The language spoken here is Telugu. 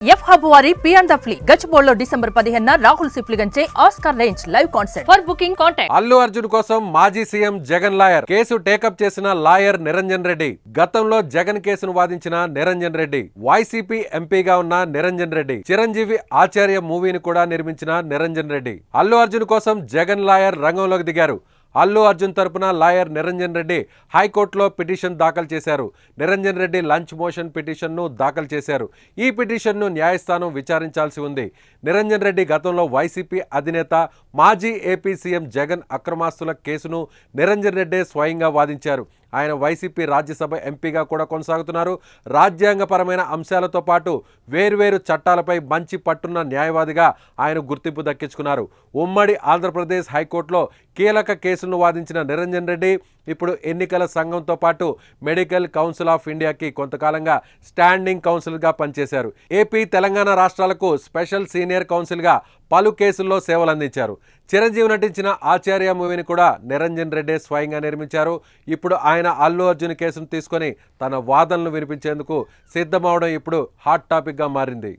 ఎఫ్ హబ్ వారి పియాన్ ద ఫ్లీ గచ్చిబౌలిలో డిసెంబర్ 15న రాహుల్ సిప్లిగంచే Oscar range live concert. For booking contact. Allu Arjun కోసం మాజీ CM Jagan lawyer case take up చేసిన లాయర్ నిరంజన్ రెడ్డి. గతంలో జగన్ కేసును వాదించిన నిరంజన్ రెడ్డి, వైసీపీ ఎంపీగా ఉన్న నిరంజన్ రెడ్డి, చిరంజీవి ఆచార్య మూవీని కూడా నిర్మించిన నిరంజన్ రెడ్డి. అల్లు అర్జున్ కోసం జగన్ లాయర్ రంగంలోకి దిగారు. అల్లు అర్జున్ తరపున లాయర్ నిరంజన్ రెడ్డి హైకోర్టులో పిటిషన్ దాఖలు చేశారు. నిరంజన్ రెడ్డి లంచ్ మోషన్ పిటిషన్ను దాఖలు చేశారు. ఈ పిటిషన్ను న్యాయస్థానం విచారించాల్సి ఉంది. నిరంజన్ రెడ్డి గతంలో వైసీపీ అధినేత మాజీ ఏపీ సీఎం జగన్ అక్రమాస్తుల కేసును నిరంజన్ రెడ్డి స్వయంగా వాదించారు. ఆయన వైసీపీ రాజ్యసభ ఎంపీగా కూడా కొనసాగుతున్నారు. రాజ్యాంగపరమైన అంశాలతో పాటు వేర్వేరు చట్టాలపై మంచి పట్టున్న న్యాయవాదిగా ఆయన గుర్తింపు దక్కించుకున్నారు. ఉమ్మడి ఆంధ్రప్రదేశ్ హైకోర్టులో కీలక కేసును వాదించిన నిరంజన్ రెడ్డి ఇప్పుడు ఎన్నికల సంఘంతో పాటు మెడికల్ కౌన్సిల్ ఆఫ్ ఇండియాకి కొంతకాలంగా స్టాండింగ్ కౌన్సిల్గా పనిచేశారు. ఏపీ, తెలంగాణ రాష్ట్రాలకు స్పెషల్ సీనియర్ కౌన్సిల్గా పలు కేసుల్లో సేవలు అందించారు. చిరంజీవి నటించిన ఆచార్య మూవీని కూడా నిరంజన్ రెడ్డి స్వయంగా నిర్మించారు. ఇప్పుడు ఆయన అల్లు అర్జున్ కేసును తీసుకొని తన వాదనలు వినిపించేందుకు సిద్ధమవడం ఇప్పుడు హాట్ టాపిక్గా మారింది.